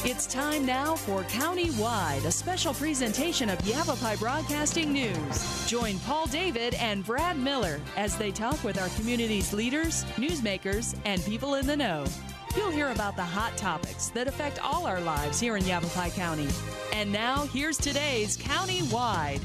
It's time now for County-Wide, a special presentation of Yavapai Broadcasting News. Join Paul David and Brad Miller as they talk with our community's leaders, newsmakers, and people in the know. You'll hear about the hot topics that affect all our lives here in Yavapai County. And now, here's today's County-Wide.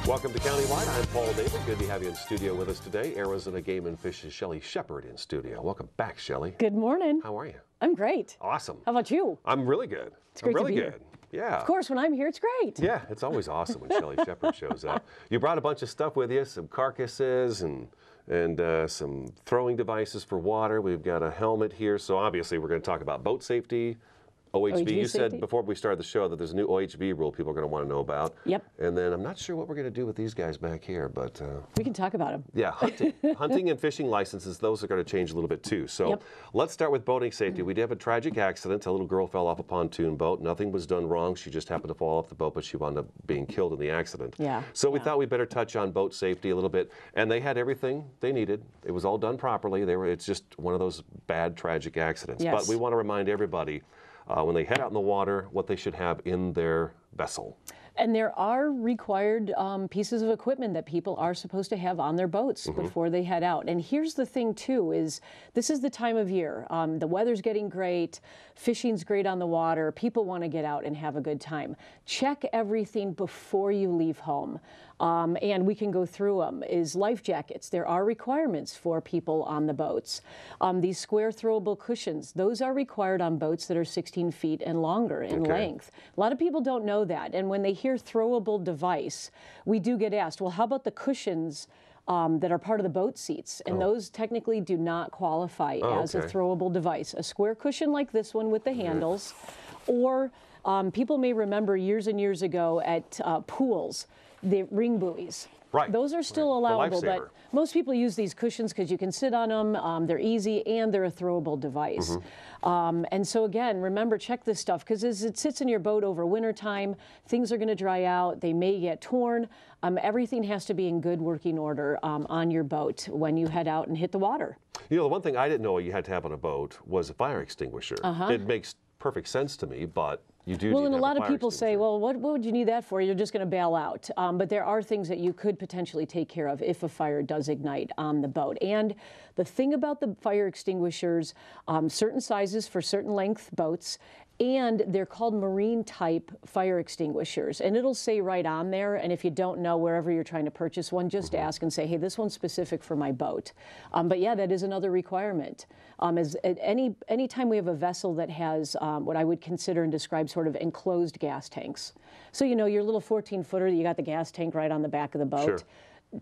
Welcome to County-Wide. I'm Paul David. Good to have you in studio with us today. Arizona Game and Fish's Shelley Shepard in studio. Welcome back, Shelley. Good morning. How are you? I'm great. Awesome. How about you? I'm really good. It's great I'm really to be good. Here. Yeah. Of course, when I'm here, it's great. Yeah, it's always awesome when Shelley Shepard shows up. You brought a bunch of stuff with you, some carcasses and some throwing devices for water. We've got a helmet here, so obviously we're going to talk about boat safety. OHV, you said before we started the show that there's a new OHV rule people are going to want to know about. Yep. And then I'm not sure what we're going to do with these guys back here, but... we can talk about them. Yeah, hunting and fishing licenses, those are going to change a little bit too. So let's start with boating safety. We did have a tragic accident. A little girl fell off a pontoon boat. Nothing was done wrong. She just happened to fall off the boat, but she wound up being killed in the accident. Yeah. So we thought we'd better touch on boat safety a little bit. And they had everything they needed. It was all done properly. It's just one of those bad, tragic accidents. Yes. But we want to remind everybody when they head out in the water, what they should have in their vessel. And there are required pieces of equipment that people are supposed to have on their boats before they head out. And here's the thing, too, is this is the time of year. The weather's getting great. Fishing's great on the water. People want to get out and have a good time. Check everything before you leave home. And we can go through them, is life jackets. There are requirements for people on the boats. These square throwable cushions, those are required on boats that are 16 feet and longer in length. A lot of people don't know that. And when they hear throwable device, we do get asked, well, how about the cushions that are part of the boat seats? And those technically do not qualify as a throwable device. A square cushion like this one with the handles, or people may remember years and years ago at pools, the ring buoys. Right. Those are still allowable, but most people use these cushions because you can sit on them, they're easy, and they're a throwable device. And so again, remember, check this stuff, because as it sits in your boat over winter time, things are going to dry out, they may get torn. Everything has to be in good working order on your boat when you head out and hit the water. You know, the one thing I didn't know you had to have on a boat was a fire extinguisher. It makes perfect sense to me, but you do well, need and to a have lot of people say, well, what would you need that for? You're just going to bail out. But there are things that you could potentially take care of if a fire does ignite on the boat. And the thing about the fire extinguishers, certain sizes for certain length boats, and they're called marine type fire extinguishers. And it'll say right on there, and if you don't know, wherever you're trying to purchase one, just ask and say, hey, this one's specific for my boat. But yeah, that is another requirement. Any time we have a vessel that has what I would consider and describe sort of enclosed gas tanks. So, you know, your little 14-footer, you got the gas tank right on the back of the boat. Sure.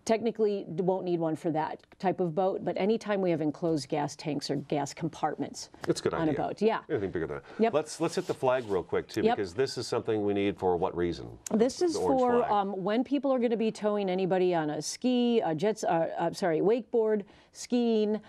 Technically, won't need one for that type of boat, but anytime we have enclosed gas tanks or gas compartments it's a good on idea. a boat, Anything bigger than that. Yep. Let's hit the flag real quick too, because this is something we need for what reason? This is for when people are going to be towing anybody on a ski, a wakeboard, skiing,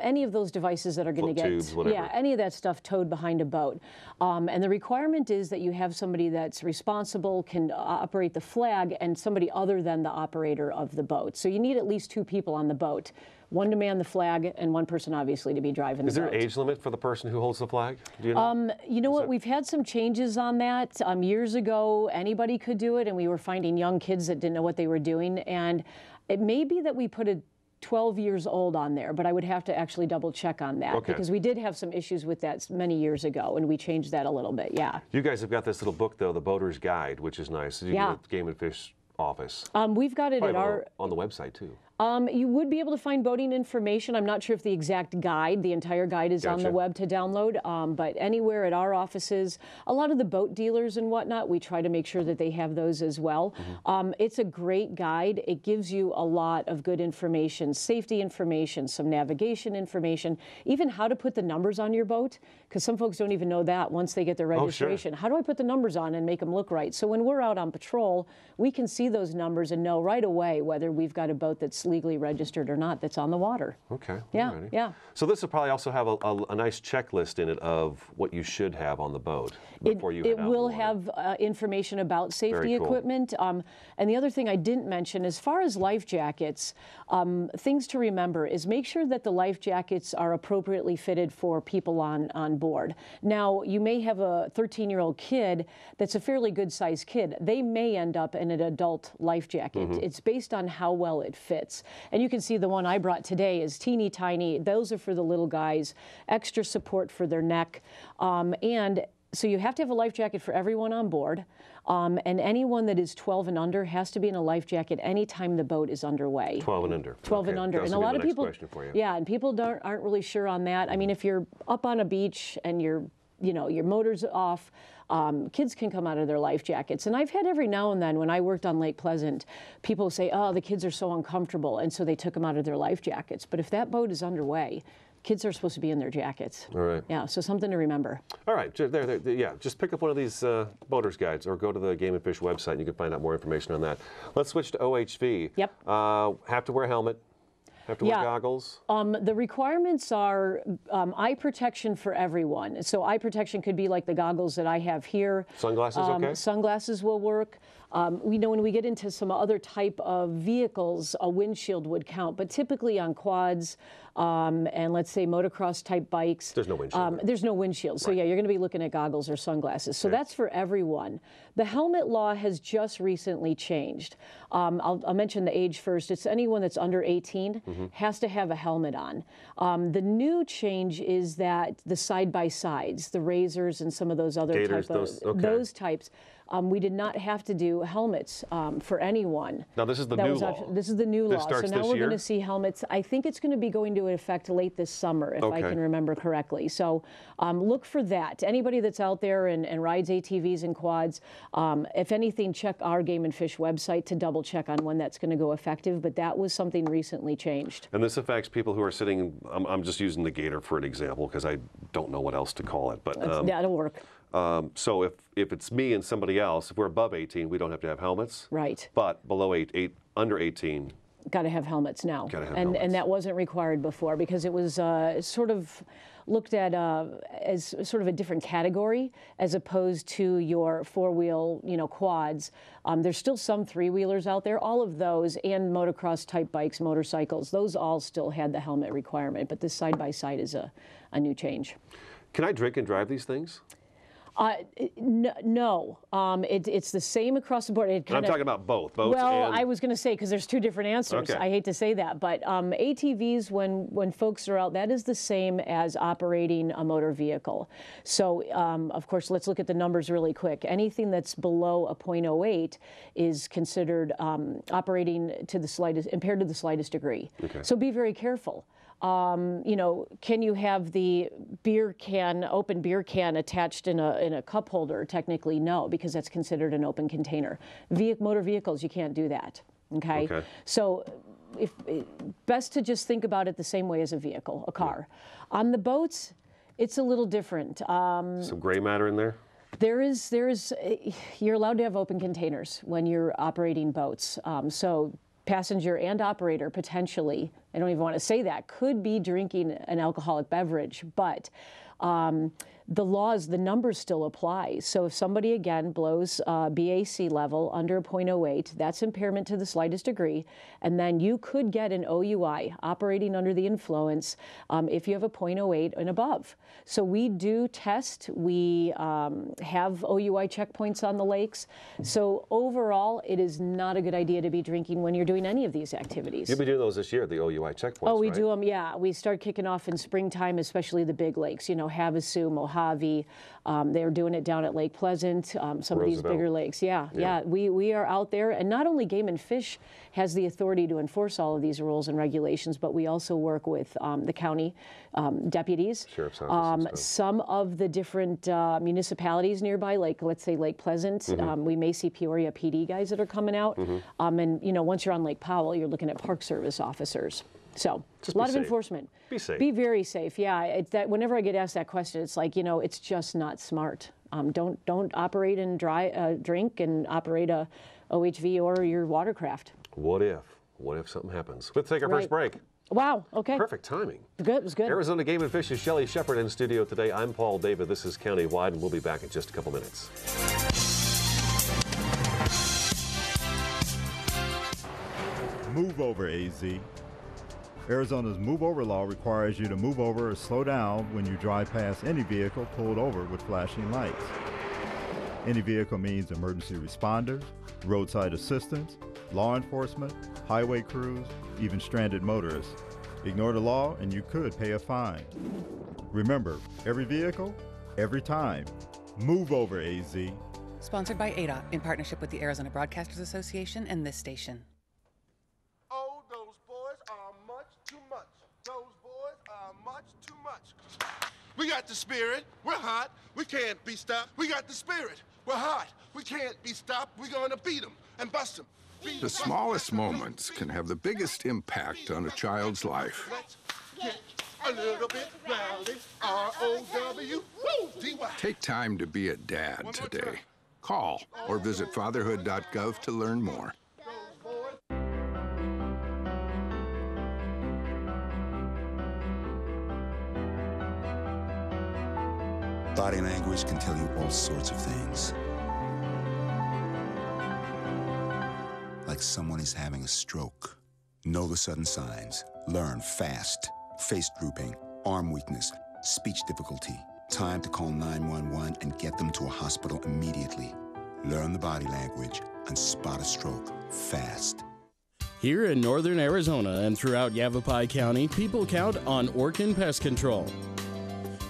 any of those devices that are going to get tubes, whatever. any of that stuff towed behind a boat. And the requirement is that you have somebody that's responsible, can operate the flag, and somebody other than the operator of the boat. So you need at least 2 people on the boat, one to man the flag and one person obviously to be driving the boat. Is there an age limit for the person who holds the flag? Do you know? You know what? We've had some changes on that. Years ago, anybody could do it, and we were finding young kids that didn't know what they were doing. And it may be that we put a 12 years old on there, but I would have to actually double check on that because we did have some issues with that many years ago, and we changed that a little bit. Yeah. You guys have got this little book though, the Boater's Guide, which is nice. You can get Game and Fish office. We've got it probably at on the website too. You would be able to find boating information. I'm not sure if the exact guide, the entire guide is on the web to download, but anywhere at our offices, a lot of the boat dealers and whatnot, we try to make sure that they have those as well. It's a great guide. It gives you a lot of good information, safety information, some navigation information, even how to put the numbers on your boat, because some folks don't even know that once they get their registration. How do I put the numbers on and make them look right? So when we're out on patrol, we can see those numbers and know right away whether we've got a boat that's it's legally registered or not that's on the water. Okay. Yeah, Alrighty. yeah. So this will probably also have a nice checklist in it of what you should have on the boat before you head out. It will have information about safety Very cool. equipment. And the other thing I didn't mention, as far as life jackets, things to remember is make sure that the life jackets are appropriately fitted for people on board. Now, you may have a 13-year-old kid that's a fairly good-sized kid. They may end up in an adult life jacket. It's based on how well it fits. And you can see the one I brought today is teeny tiny. Those are for the little guys, extra support for their neck. And so you have to have a life jacket for everyone on board. And anyone that is 12 and under has to be in a life jacket anytime the boat is underway. 12 and under. 12 and under. And a lot of people, for you. yeah, and people aren't really sure on that. I mean, if you're up on a beach and your motor's off, kids can come out of their life jackets. And I've had every now and then when I worked on Lake Pleasant, people say, oh, the kids are so uncomfortable, and so they took them out of their life jackets. But if that boat is underway, kids are supposed to be in their jackets. All right. Yeah, so something to remember. All right, yeah, just pick up one of these boater's guides or go to the Game and Fish website and you can find out more information on that. Let's switch to OHV. Yep. Have to wear a helmet. Have to wear goggles? The requirements are eye protection for everyone. So eye protection could be like the goggles that I have here. Sunglasses, okay? Sunglasses will work. We know when we get into some other type of vehicles, a windshield would count. But typically on quads and let's say motocross type bikes. There's no windshield. There's no windshield. So yeah, you're going to be looking at goggles or sunglasses. So that's for everyone. The helmet law has just recently changed. I'll mention the age first. It's anyone that's under 18 has to have a helmet on. The new change is that the side-by-sides, the razors and some of those other Gators, those types, we did not have to do helmets for anyone. Now this is the new law. This is the new law. Starts so now this we're year? going to see helmets. I think it's going to be going into effect late this summer, if I can remember correctly. So look for that. Anybody that's out there and rides ATVs and quads, if anything, check our Game and Fish website to double check on when that's going to go effective. But that was something recently changed. And this affects people who are sitting, I'm just using the Gator for an example because I don't know what else to call it. But that'll work. So if it's me and somebody else, if we're above 18, we don't have to have helmets. Right. But below under 18. Got to have helmets now. Got to have helmets. helmets. And that wasn't required before because it was sort of looked at as sort of a different category as opposed to your four-wheel, quads. There's still some three-wheelers out there. All of those and motocross type bikes, motorcycles, those all still had the helmet requirement. But this side-by-side is a new change. Can I drink and drive these things? No, it's the same across the board. I'm talking about both boats. Well, I was going to say because there's two different answers. Okay. I hate to say that, but ATVs, when folks are out, that is the same as operating a motor vehicle. So, of course, let's look at the numbers really quick. Anything that's below a .08 is considered operating to the slightest, impaired to the slightest degree. Okay. So be very careful. Can you have the open beer can attached in a cup holder? Technically, no, because that's considered an open container. Motor vehicles, you can't do that. Okay. So, best to just think about it the same way as a vehicle, a car. On the boats, it's a little different. Some gray matter in there? You're allowed to have open containers when you're operating boats. So passenger and operator potentially, I don't even want to say that, could be drinking an alcoholic beverage, but the laws, the numbers still apply. So if somebody, again, blows BAC level under a .08, that's impairment to the slightest degree, and then you could get an OUI, operating under the influence, if you have a .08 and above. So we do test. We have OUI checkpoints on the lakes. So overall, it is not a good idea to be drinking when you're doing any of these activities. You'll be doing those this year, the OUI checkpoints, Oh, we right? do them, yeah. We start kicking off in springtime, especially the big lakes, Havasu, Mojave. They're doing it down at Lake Pleasant, some of these bigger lakes. Yeah. We are out there, and not only Game and Fish has the authority to enforce all of these rules and regulations, but we also work with the county deputies. Sheriff's office. Some of the different municipalities nearby, like let's say Lake Pleasant, we may see Peoria PD guys that are coming out. And once you're on Lake Powell, you're looking at Park Service officers. So Just a lot be of safe. enforcement. Be safe. Be very safe. Yeah. It's that whenever I get asked that question, it's like it's just not smart. Don't operate and drink and operate a OHV or your watercraft. What if? what if something happens? Let's take our Right. first break. Wow, okay. Perfect timing. Good, it was good. Arizona Game and Fish's Shelley Shepard in studio today. I'm Paul David. This is Countywide, and we'll be back in just a couple minutes. Move over, AZ. Arizona's move over law requires you to move over or slow down when you drive past any vehicle pulled over with flashing lights. Any vehicle means emergency responders, roadside assistance, law enforcement, highway crews, even stranded motorists. Ignore the law and you could pay a fine. Remember, every vehicle, every time. Move over, AZ. Sponsored by ADOT in partnership with the Arizona Broadcasters Association and this station. Oh, those boys are much too much. Those boys are much too much. We got the spirit. We're hot. We can't be stopped. We got the spirit. We're hot. We can't be stopped. We're going to beat them and bust them. The smallest moments can have the biggest impact on a child's life. Let's get a little bit rowdy. R-O-W-D-Y. Take time to be a dad today. Call or visit fatherhood.gov to learn more. Body language can tell you all sorts of things. Like someone is having a stroke. Know the sudden signs. Learn fast. Face drooping, arm weakness, speech difficulty. Time to call 911 and get them to a hospital immediately. Learn the body language and spot a stroke fast. Here in northern Arizona and throughout Yavapai County, people count on Orkin Pest Control.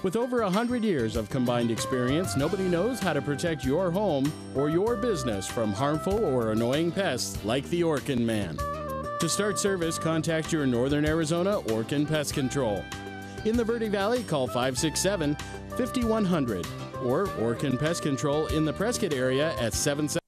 With over 100 years of combined experience, nobody knows how to protect your home or your business from harmful or annoying pests like the Orkin Man. To start service, contact your Northern Arizona Orkin Pest Control. In the Verde Valley, call 567-5100 or Orkin Pest Control in the Prescott area at 77.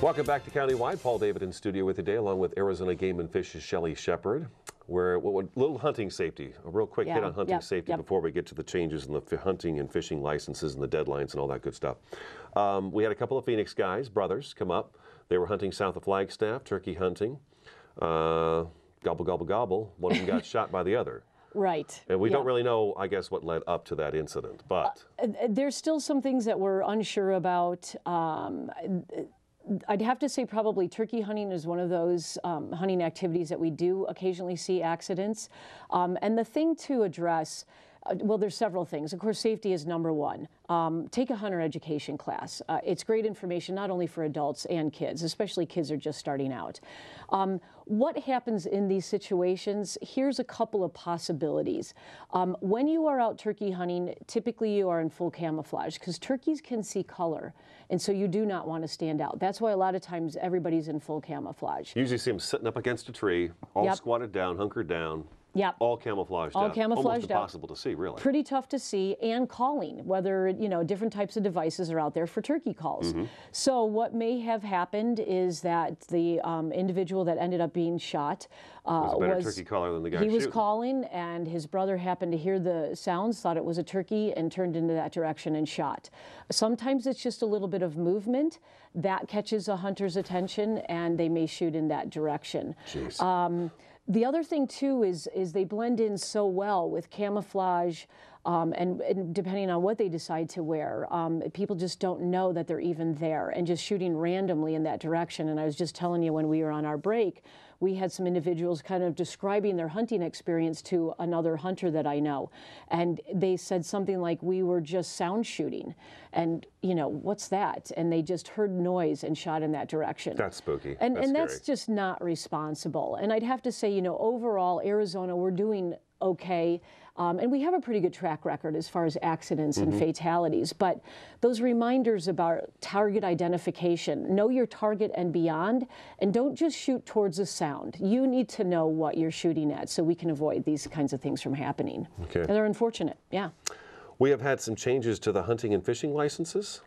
Welcome back to Countywide. Paul David in studio with you today, along with Arizona Game and Fish's Shelley Shepard. We're a little hunting safety, a real quick hit on hunting safety before we get to the changes in the hunting and fishing licenses and the deadlines and all that good stuff. We had a couple of Phoenix guys, brothers, come up. They were hunting south of Flagstaff, turkey hunting. Gobble, gobble, gobble. One of them got shot by the other. Right. And we don't really know, I guess, what led up to that incident, but... There's still some things that we're unsure about. I'd have to say probably turkey hunting is one of those hunting activities that we do occasionally see accidents. And the thing to address, well, there's several things. Of course, safety is number one. Take a hunter education class. It's great information not only for adults and kids, especially kids are just starting out. What happens in these situations? Here's a couple of possibilities. When you are out turkey hunting, typically you are in full camouflage because turkeys can see color. And so you do not want to stand out. That's why a lot of times everybody's in full camouflage. You usually see them sitting up against a tree, all squatted down, hunkered down. Yep. All camouflaged All out. camouflaged Almost out. impossible to see, really. Pretty tough to see, and calling, whether, you know, different types of devices are out there for turkey calls. So what may have happened is that the individual that ended up being shot was a better turkey caller than the guy He was shooting. calling, and his brother happened to hear the sounds, thought it was a turkey, and turned into that direction and shot. Sometimes it's just a little bit of movement that catches a hunter's attention, and they may shoot in that direction. Jeez. The other thing, too, is they blend in so well with camouflage, and depending on what they decide to wear, people just don't know that they're even there and just shooting randomly in that direction. And I was just telling you when we were on our break, we had some individuals kind of describing their hunting experience to another hunter that I know. And they said something like, we were just sound shooting. And, you know, what's that? And they just heard noise and shot in that direction. That's spooky. And that's scary. just not responsible. And I'd have to say, you know, overall, Arizona, we're doing okay. And we have a pretty good track record as far as accidents and fatalities. But those reminders about target identification, know your target and beyond, and don't just shoot towards a sound. You need to know what you're shooting at so we can avoid these kinds of things from happening. Okay. And they're unfortunate, yeah. We have had some changes to the hunting and fishing licenses.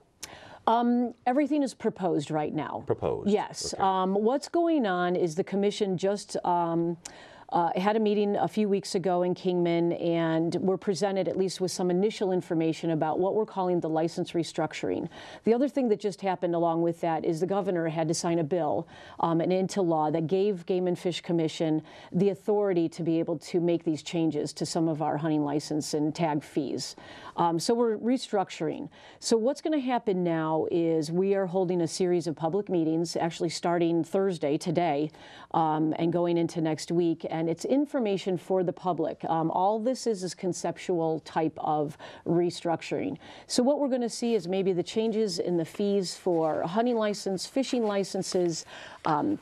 Everything is proposed right now. Proposed? Yes. Okay. What's going on is the commission just had a meeting a few weeks ago in Kingman, and were presented at least with some initial information about what we're calling the license restructuring. The other thing that just happened along with that is the governor had to sign a bill and into law that gave Game and Fish Commission the authority to be able to make these changes to some of our hunting license and tag fees. So we're restructuring. So what's going to happen now is we are holding a series of public meetings, actually starting Thursday, today, and going into next week. And it's information for the public. All this is conceptual type of restructuring. So what we're going to see is maybe the changes in the fees for hunting license, fishing licenses,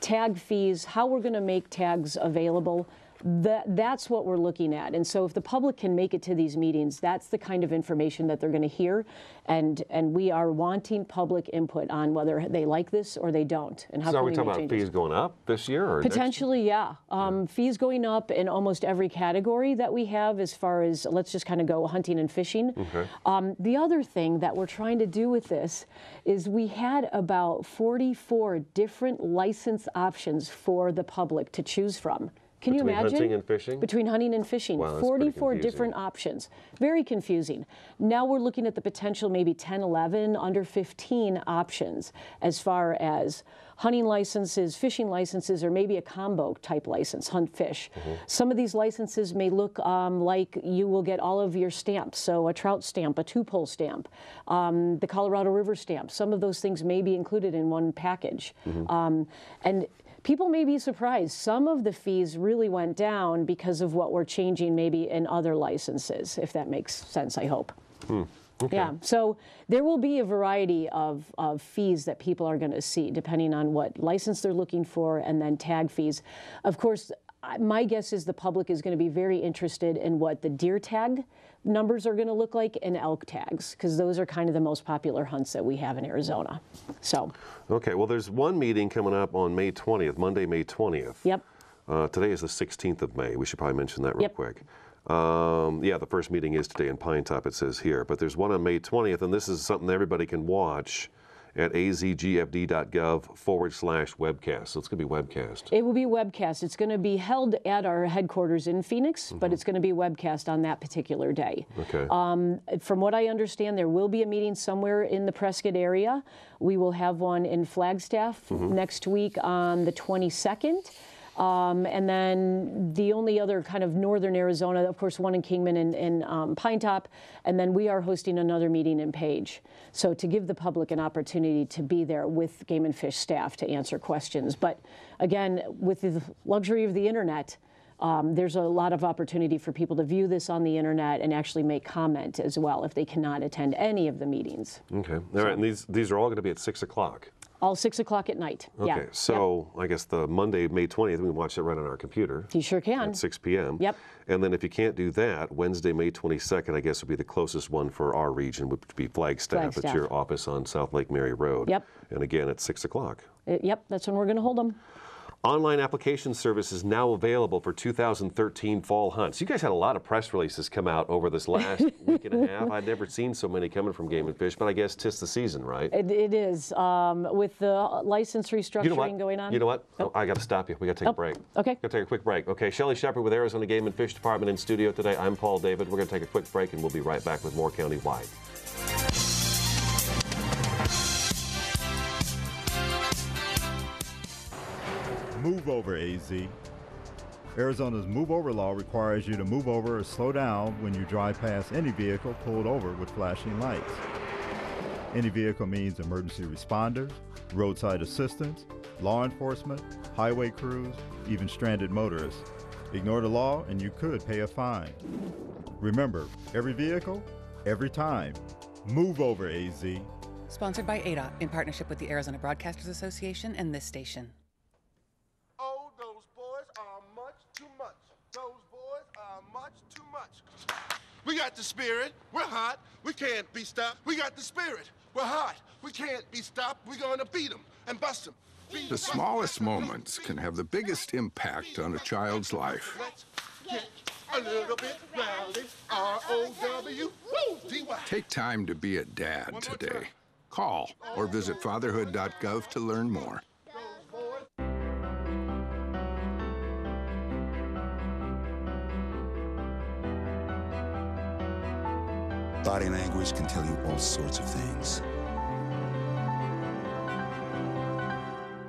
tag fees, how we're going to make tags available. That's what we're looking at. And so if the public can make it to these meetings, that's the kind of information that they're going to hear. And we are wanting public input on whether they like this or they don't. And how so can are we we talking make about changes? fees going up this year? Or Potentially, yeah. Fees going up in almost every category that we have as far as, let's just kind of go hunting and fishing. Okay. The other thing that we're trying to do with this is we had about 44 different license options for the public to choose from. Can you imagine? Between hunting and fishing? Between hunting and fishing. Wow, that's 44 pretty confusing. different options. Very confusing. Now we're looking at the potential maybe 10, 11, under 15 options as far as hunting licenses, fishing licenses, or maybe a combo type license, hunt, fish. Some of these licenses may look like you will get all of your stamps, so a trout stamp, a two-pole stamp, the Colorado River stamp. Some of those things may be included in one package. And people may be surprised. Some of the fees really went down because of what we're changing maybe in other licenses, if that makes sense, I hope. Okay. Yeah, so there will be a variety of fees that people are going to see depending on what license they're looking for, and then tag fees. Of course, my guess is the public is going to be very interested in what the deer tag numbers are going to look like and elk tags, because those are kind of the most popular hunts that we have in Arizona. So. Okay, well, there's one meeting coming up on May 20th, Monday, May 20th. Yep. Today is the 16th of May. We should probably mention that real quick. Yeah, the first meeting is today in Pine Top, it says here. But there's one on May 20th, and this is something everybody can watch at azgfd.gov/webcast. So it's going to be webcast. It will be webcast. It's going to be held at our headquarters in Phoenix, but it's going to be webcast on that particular day. Okay. From what I understand, there will be a meeting somewhere in the Prescott area. We will have one in Flagstaff next week on the 22nd. And then the only other kind of northern Arizona, of course, one in Kingman and Pine Top, and then we are hosting another meeting in Page. So to give the public an opportunity to be there with Game and Fish staff to answer questions. But again, with the luxury of the internet, there's a lot of opportunity for people to view this on the internet and actually make comment as well if they cannot attend any of the meetings. Okay. All right, and these are all going to be at 6 o'clock. All 6 o'clock at night. Okay, so I guess the Monday, May 20th, we can watch it right on our computer. You sure can. At 6 p.m. Yep. And then if you can't do that, Wednesday, May 22nd, I guess would be the closest one for our region, would be Flagstaff. It's your office on South Lake Mary Road. Yep. And again, at 6 o'clock. Yep, that's when we're going to hold them. Online application service is now available for 2013 fall hunts. You guys had a lot of press releases come out over this last week and a half. I'd never seen so many coming from Game and Fish, but I guess 'tis the season, right? It is. With the license restructuring going on. You know what? Oh. I got to stop you. We got to take a break. Okay. Got to take a quick break. Okay, Shelley Shepard with Arizona Game and Fish Department in studio today. I'm Paul David. We're going to take a quick break, and we'll be right back with more County-Wide. Move over, AZ. Arizona's move over law requires you to move over or slow down when you drive past any vehicle pulled over with flashing lights. Any vehicle means emergency responders, roadside assistance, law enforcement, highway crews, even stranded motorists. Ignore the law and you could pay a fine. Remember, every vehicle, every time. Move over, AZ. Sponsored by ADOT in partnership with the Arizona Broadcasters Association and this station. Oh, those boys are much too much. Those boys are much too much. We got the spirit. We're hot. We can't be stopped. We got the spirit. We're hot. We can't be stopped. We're going to beat them and bust them. The smallest moments can have the biggest impact on a child's life. Let's get a little bit rowdy. R-O-W-D-Y. Take time to be a dad today. Call or visit fatherhood.gov to learn more. Body language can tell you all sorts of things.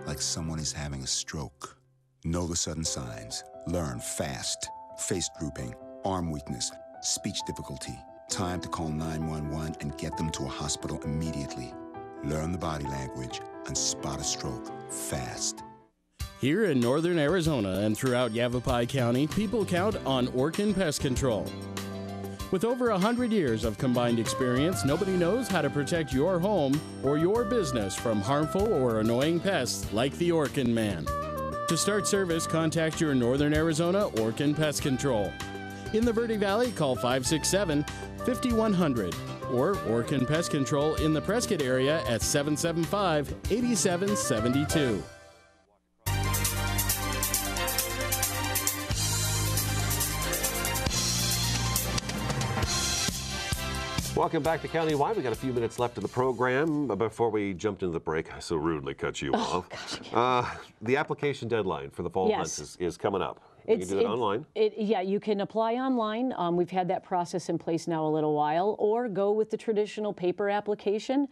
Like someone is having a stroke. Know the sudden signs. Learn fast. Face drooping, arm weakness, speech difficulty. Time to call 911 and get them to a hospital immediately. Learn the body language and spot a stroke fast. Here in northern Arizona and throughout Yavapai County, people count on Orkin Pest Control. With over 100 years of combined experience, nobody knows how to protect your home or your business from harmful or annoying pests like the Orkin Man. To start service, contact your Northern Arizona Orkin Pest Control. In the Verde Valley, call 567-5100 or Orkin Pest Control in the Prescott area at 775-8772. Welcome back to Countywide. We got a few minutes left of the program. Before we jumped into the break, I so rudely cut you off. Gosh, the application deadline for the fall months is coming up. You can do it online. Yeah, you can apply online. We've had that process in place now a little while, or go with the traditional paper application.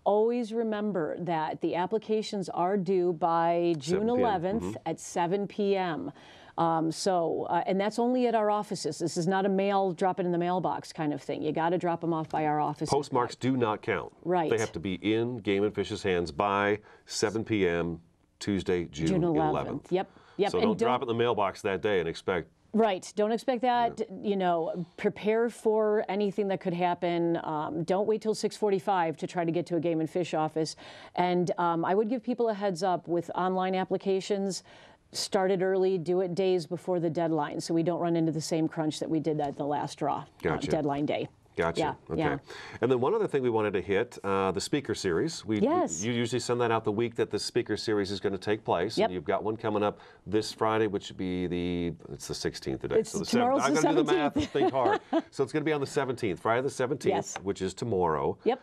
Always remember that the applications are due by June 11th at 7 p.m. And that's only at our offices. This is not a mail, drop it in the mailbox kind of thing. You got to drop them off by our offices. Postmarks do not count. Right. They have to be in Game and Fish's hands by 7 p.m. Tuesday, June 11th. Yep. So don't drop it in the mailbox that day and expect. Right. Don't expect that. You know, prepare for anything that could happen. Don't wait till 6:45 to try to get to a Game and Fish office. And I would give people a heads up with online applications. Start it early, do it days before the deadline, so we don't run into the same crunch that we did at the last draw deadline day. Gotcha. Yeah, okay. yeah. And then one other thing we wanted to hit, the speaker series. Yes. You usually send that out the week that the speaker series is going to take place. Yep. And you've got one coming up this Friday, which would be it's the 16th today. It's so the tomorrow's I'm the going to do the 17th. math, think hard. So it's going to be on the 17th, Friday the 17th, Yes. which is tomorrow. Yep.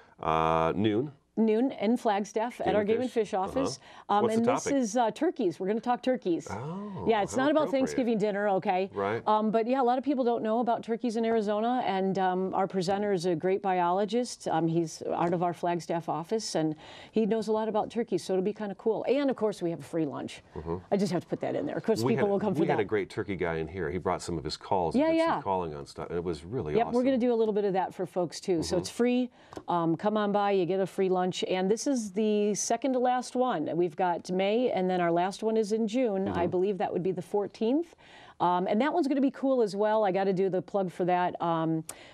Noon. Noon in Flagstaff at our Game and Fish office. What's and the this topic? is turkeys. We're going to talk turkeys. Oh, yeah, it's how not about appropriate. Thanksgiving dinner, okay? Right. But yeah, a lot of people don't know about turkeys in Arizona, and our presenter is a great biologist. He's out of our Flagstaff office, and he knows a lot about turkeys, so it'll be kind of cool. And of course, we have a free lunch. I just have to put that in there, because people will come for that. We had a great turkey guy in here. He brought some of his calls and did some calling on stuff, and it was really awesome. We're going to do a little bit of that for folks, too. So it's free. Come on by. You get a free lunch. And this is the second to last one. We've got May, and then our last one is in June. I believe that would be the 14th. And that one's going to be cool as well. I got to do the plug for that.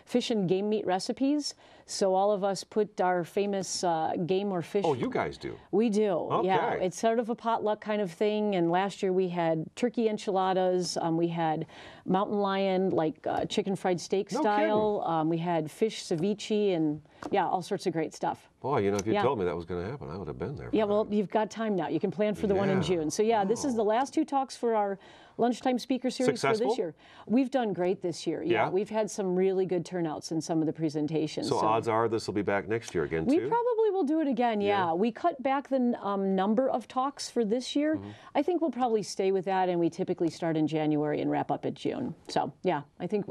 Fish and game meat recipes. So all of us put our famous game or fish. Oh, you guys do? We do. Okay. Yeah, it's sort of a potluck kind of thing. And last year we had turkey enchiladas. We had mountain lion, like chicken fried steak style. We had fish ceviche, and yeah, all sorts of great stuff. Boy, you know, if you told me that was going to happen, I would have been there. Yeah, well, you've got time now. You can plan for the one in June. So yeah, this is the last two talks for our lunchtime speaker series for this year. We've done great this year. Yeah, we've had some really good turnouts in some of the presentations. So odds are this will be back next year again, too? We probably will do it again, yeah. We cut back the number of talks for this year. I think we'll probably stay with that, and we typically start in January and wrap up in June. So, yeah, I think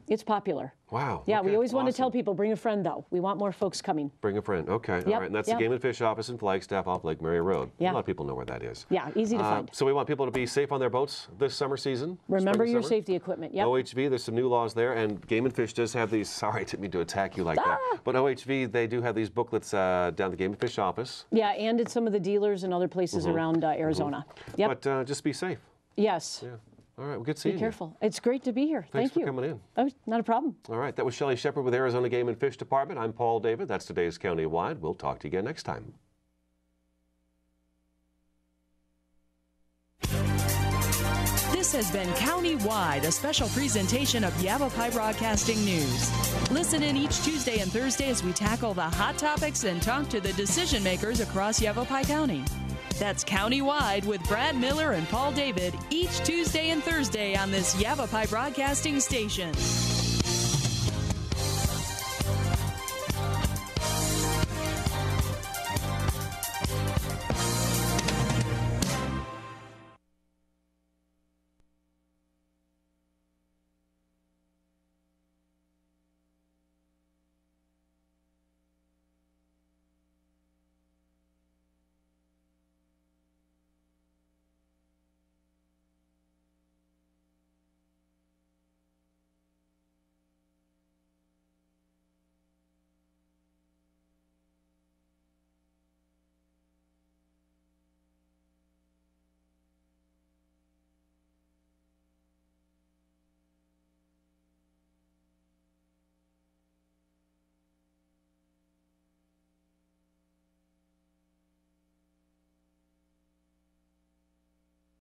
it's popular. Wow. Yeah, we always want to tell people, bring a friend, though. We want more folks coming. Bring a friend. Okay. All right. And that's the Game and Fish office in Flagstaff off Lake Mary Road. A lot of people know where that is. Yeah, easy to find. So we want people to be safe on their boats this summer season. Remember your safety equipment. Yep. OHV, there's some new laws there. And Game and Fish does have these, sorry, I didn't mean to attack you like that. But OHV, they do have these booklets down at the Game and Fish office. Yeah, and at some of the dealers and other places around Arizona. Yep. But just be safe. Yes. Yeah. All right, well, good seeing you. Be careful. It's great to be here. Thanks Thank you. for coming in. Oh, not a problem. All right, that was Shelley Shepard with Arizona Game and Fish Department. I'm Paul David. That's today's Countywide. We'll talk to you again next time. This has been Countywide, a special presentation of Yavapai Broadcasting News. Listen in each Tuesday and Thursday as we tackle the hot topics and talk to the decision makers across Yavapai County. That's Countywide with Brad Miller and Paul David each Tuesday and Thursday on this Yavapai Broadcasting station.